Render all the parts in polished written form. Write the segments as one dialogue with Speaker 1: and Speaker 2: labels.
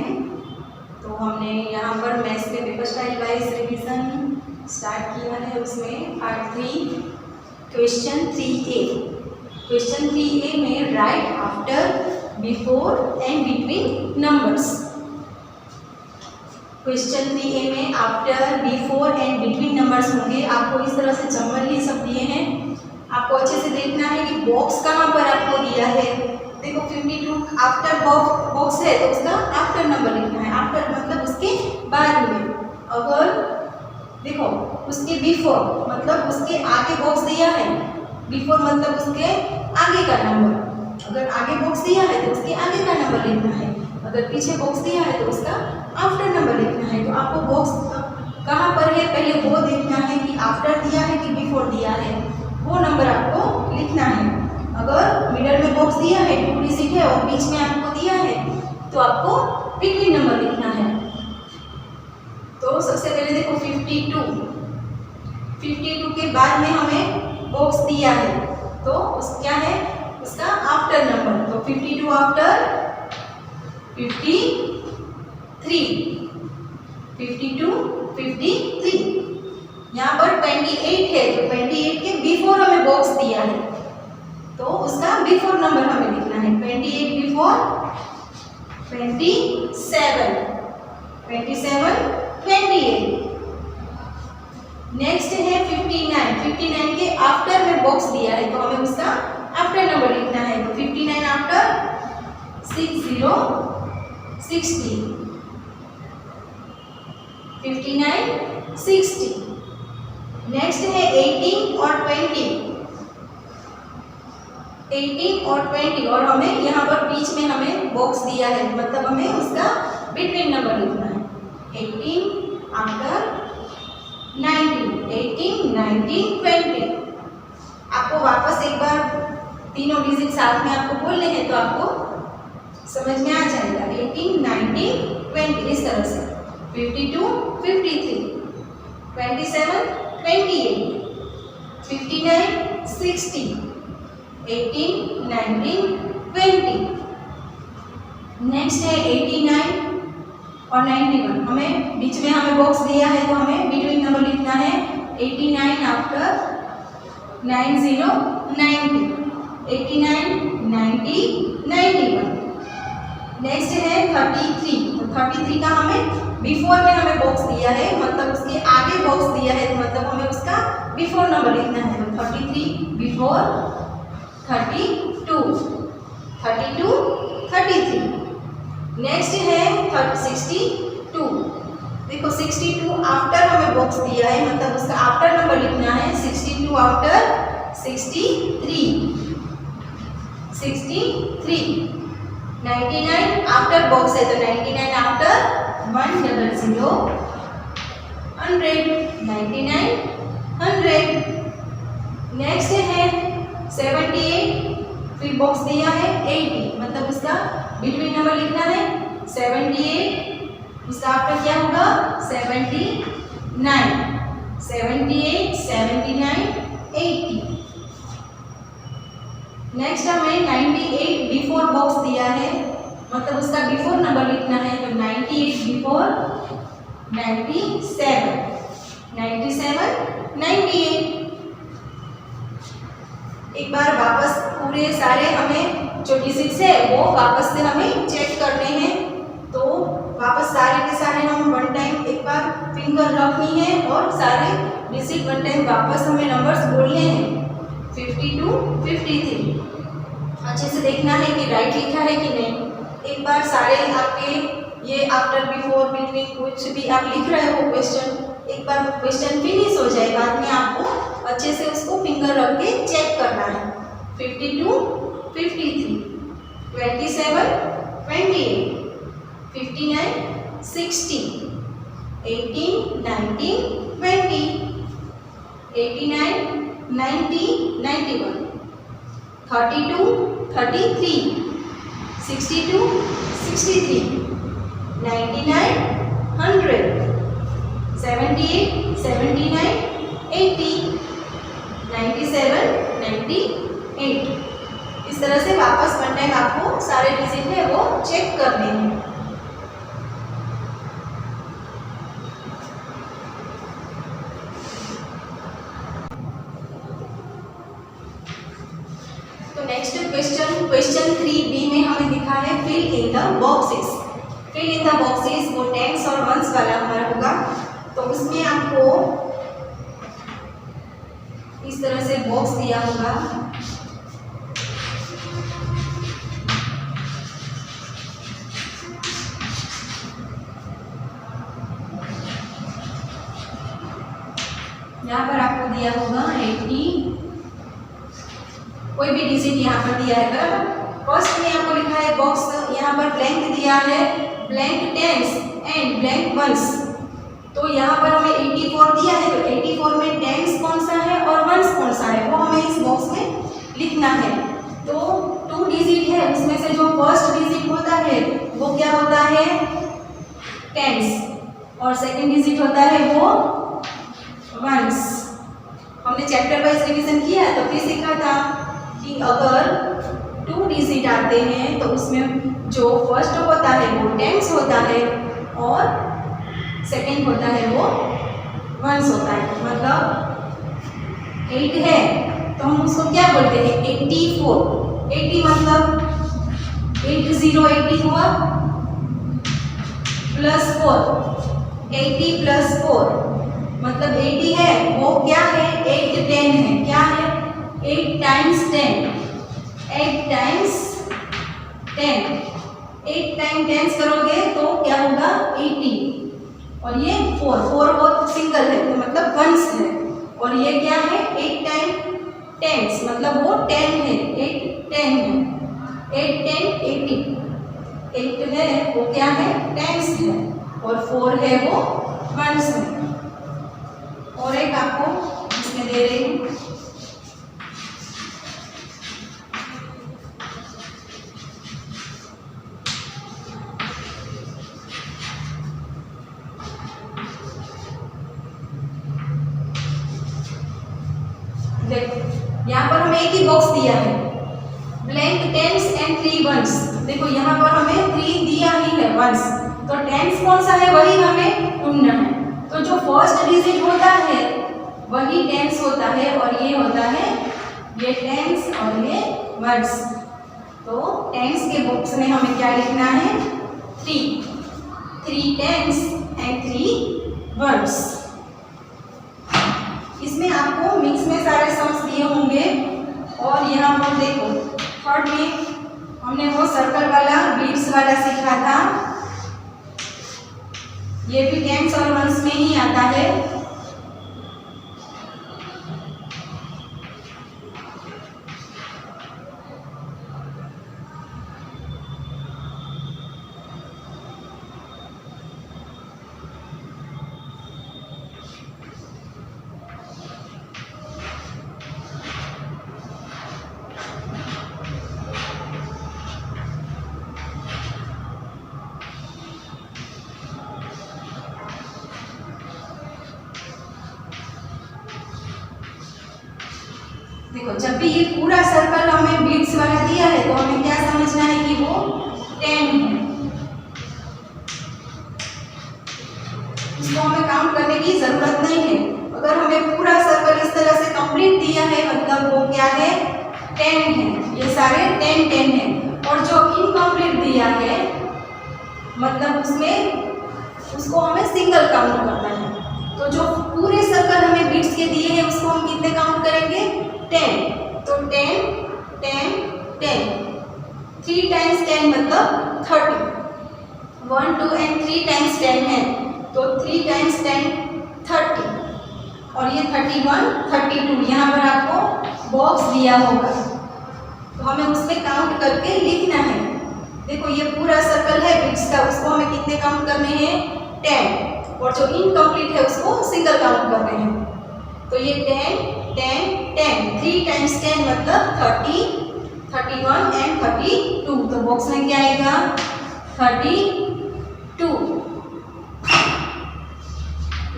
Speaker 1: हैं। तो हमने यहाँ पर मैथ्स में paper style wise revision start किया है। उसमें part 3 question 3A। Question 3A में right after, before and between numbers. Question 3A में after, before and between numbers होंगे। आपको इस तरह से जंगल ये सब दिए हैं, आपको अच्छे से देखना है कि बॉक्स कहाँ पर आपको दिया है। देखो 52 आफ्टर बॉक्स है तो उसका आफ्टर नंबर लिखना है। आफ्टर मतलब उसके बाद में। अगर देखो उसके बिफोर मतलब उसके आगे बॉक्स दिया है, बिफोर मतलब उसके आगे का नंबर। अगर आगे बॉक्स दिया है तो उसके आगे का नंबर लिखना है, अगर पीछे बॉक्स दिया है तो उसका आफ्टर नंबर लिखना है। तो आपको बॉक्स कहाँ पर है पहले वो देखना है कि आफ्टर दिया है कि बिफोर दिया है, वो नंबर आपको लिखना है। अगर मिडल में बॉक्स दिया है 2 डिजिट है और बीच में आपको दिया है तो आपको बिटवीन नंबर लिखना है। तो सबसे पहले देखो 52 के बाद में हमें बॉक्स दिया है तो क्या है उसका आफ्टर नंबर। तो 52 आफ्टर 53 यहाँ पर 28 है तो 28 के बिफोर हमें बॉक्स दिया है तो उसका बिफोर नंबर हमें लिखना है। 28 बिफोर 28। नेक्स्ट है 59 के आफ्टर में बॉक्स दिया है तो हमें उसका आफ्टर नंबर लिखना है। तो 59 आफ्टर 60 59 60। नेक्स्ट है 18 और 20 और हमें यहाँ पर बीच में हमें बॉक्स दिया है मतलब हमें उसका बिटवीन नंबर लिखना है। 18 आफ्टर 18 19 20। आपको वापस एक बार तीनों डिजिट साथ में आपको बोलने हैं तो आपको समझ में आ जाएगा। 18 19 20 इस तरह से। 52 53 27 28 59 60 18 19 20। नेक्स्ट है 89 और 91। हमें बीच में हमें बॉक्स दिया है तो हमें बिटवीन नंबर लिखना है। 89 आफ्टर 90 90 89 90 91। नेक्स्ट है 33। तो 33 का हमें बिफोर में हमें बॉक्स दिया है मतलब उसके आगे बॉक्स दिया है तो मतलब हमें उसका बिफोर नंबर लिखना है। तो 33 बिफोर 32 33। नेक्स्ट है 62। देखो 62 आफ्टर हमें बॉक्स दिया है मतलब उसका आफ्टर नंबर लिखना है। 62 आफ्टर 63। 99 आफ्टर बॉक्स है तो 99 आफ्टर 100 100 99 100। नेक्स्ट है 78। फिर बॉक्स दिया है 80 मतलब उसका बिटवीन नंबर लिखना है। 78 उसका आफ्टर क्या होगा 79 78 79 80। नेक्स्ट हमें 98 बिफोर बॉक्स दिया है मतलब उसका बिफोर नंबर लिखना है। तो 98 बिफोर 97 98। एक बार वापस पूरे सारे हमें जो डिजिट्स है वो वापस से हमें चेक करने हैं। तो वापस सारे के सारे हम वन टाइम एक बार फिंगर रखनी है और सारे डिजिट वन टाइम वापस हमें नंबर्स बोलने हैं। 52 53 अच्छे से देखना है कि राइट लिखा है कि नहीं। एक बार सारे आपके ये आफ्टर बिफोर बिटवीन कुछ भी आप लिख रहे हो क्वेश्चन, एक बार क्वेश्चन फिनिश हो जाए बाद में आपको अच्छे से उसको फिंगर रख के चेक करना है। 52 53 27 28 59 60 18 19 20 89 90 91 32 33 62 63 99 100 78 79 80 97 98। इस तरह से वापस वन टाइम आपको सारे डिजिट है वो चेक करने हैं। फिल इन द बॉक्सेस, वो टेंस और वंस वाला हमारा होगा। तो उसमें आपको इस तरह से बॉक्स दिया होगा। यहाँ पर आपको दिया होगा 80, कोई भी डिजिट यहाँ पर दिया है। फर्स्ट में आपको लिखा है बॉक्स, यहाँ पर ब्लैंक दिया है, blank tense and blank ones. तो यहाँ पर हमें 84 दिया है, तो 84 में टेंस कौन सा है और वंस कौन सा है वो हमें इस बॉक्स में लिखना है। तो 2 डिजिट है, उसमें से जो फर्स्ट डिजिट होता है वो क्या होता है, टेंस, और सेकंड डिजिट होता है वो वंस। हमने चैप्टर वाइज रिवीजन किया है, तो फिर सीखा था कि अगर 2 डिजिट आते हैं तो उसमें जो फर्स्ट होता है वो टेंस होता है और सेकंड होता है वो वंस होता है। मतलब 8 है तो हम उसको क्या बोलते हैं, 84। 80 मतलब 80 हुआ प्लस 4, 80 प्लस 4 मतलब 80 है, वो क्या है, 8 10 है, क्या है 8 टाइम्स 10, 8 टाइम्स 10, 8 टाइम 10 करोगे तो क्या होगा 80, और ये 4 वो सिंगल है तो मतलब वंस है, और ये क्या है 8 टाइम 10 मतलब वो 10 है, 8 10 है, 8 10 80, 8 है वो क्या है टेंस है, और 4 है वो वंस है। और एक आपको इसमें दे रही हूँ, देखो यहाँ पर हमें एक ही बॉक्स दिया है, ब्लैंक टेंस एंड 3 वंस। देखो यहाँ पर हमें 3 दिया ही है वंस, तो टेंस कौन सा है वही हमें ढूंढना है। तो जो फर्स्ट डिजिट होता है वही टेंस होता है, और ये होता है ये टेंस और ये वंस। तो टेंस के बॉक्स में हमें क्या लिखना है, 3 टेंस एंड 3 वंस। इसमें आपको मिक्स में सारे सम्स दिए होंगे, और यहाँ पर देखो थर्ड में हमने वो सर्कल वाला बीट्स वाला सीखा था, ये भी टेंस और वंस में ही आता है। देखो जब भी ये पूरा सर्कल हमें बीट्स वाला दिया है तो हमें क्या समझना है कि वो 10 है, इसको हमें काउंट करने की जरूरत नहीं है। अगर हमें पूरा सर्कल इस तरह से कंप्लीट दिया है मतलब वो क्या है 10 है, ये सारे 10 10 है। और जो इनकम्प्लीट दिया है मतलब उसमें उसको हमें सिंगल काउंट करना है। तो जो पूरे सर्कल हमें बीट्स के दिए हैं उसको हम कितने काउंट करेंगे 10। तो 10 10 10, 3 टाइम्स 10 मतलब 30, 1 2 एंड 3 टाइम्स 10 है तो 3 टाइम्स 10 30, और ये 31 32 यहाँ पर आपको बॉक्स दिया होगा तो हमें उसमें काउंट करके लिखना है। देखो ये पूरा सर्कल है बीट्स का, उसको हमें कितने काउंट करने हैं 10, और जो इनकम्प्लीट है उसको सिंगल काउंट करने हैं। तो ये 10 10 10, 3 टाइम्स 10 मतलब 30, 31 एंड 32, तो बॉक्स में क्या आएगा 32।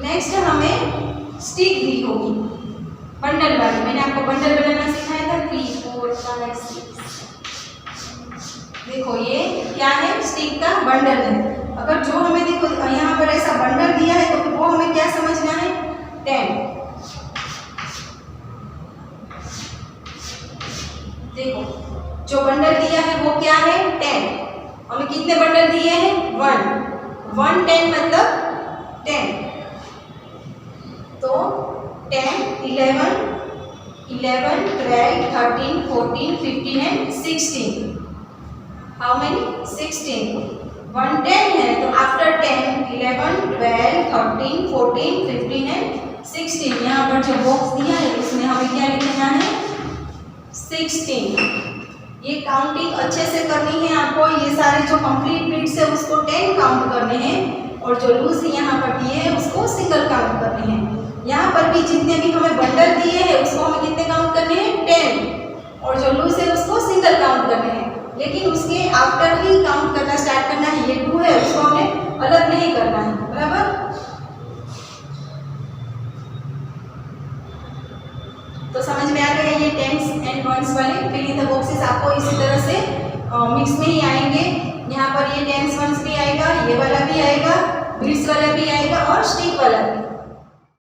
Speaker 1: नेक्स्ट हमें स्टिक दी होगी बंडल वाली, मैंने आपको बंडल बनाना सिखाया था 3 4 5 6। देखो ये क्या है स्टिक का बंडल है। अगर जो हमें देखो यहाँ पर ऐसा बंडल दिया है तो वो हमें क्या समझना है 10। देखो जो बंडल दिया है वो क्या है 10, हमें कितने बंडल दिए हैं? 1 10 मतलब 10, तो 10 11 12 13 14 15 एंड 16। How many? 16। 1 10 है तो आफ्टर 10 11 12 13 14 15 एंड 16। यहाँ पर जो बॉक्स दिया है उसमें हमें क्या लिखना है? 16। ये काउंटिंग अच्छे से करनी है आपको। ये सारे जो कंप्लीट बिट्स है उसको 10 काउंट करने हैं और जो लूज यहाँ पर दिए हैं उसको सिंगल काउंट करने हैं। यहाँ पर भी जितने भी हमें बंडल दिए हैं उसको हमें कितने काउंट करने हैं? 10, और जो लूज है उसको सिंगल काउंट करने हैं। लेकिन उसके आफ्टर ही काउंट करना स्टार्ट करना है। ये 2 है उसको हमें अलग नहीं करना है, बराबर। तो समझ में आ गया ये टेंस एंड वंस वाले। फिल इन द बॉक्सेस आपको इसी तरह से मिक्स में ही आएंगे। यहाँ पर ये टेंस वंस भी आएगा, ये वाला भी आएगा, ब्रिज वाला भी आएगा और स्टिक वाला भी।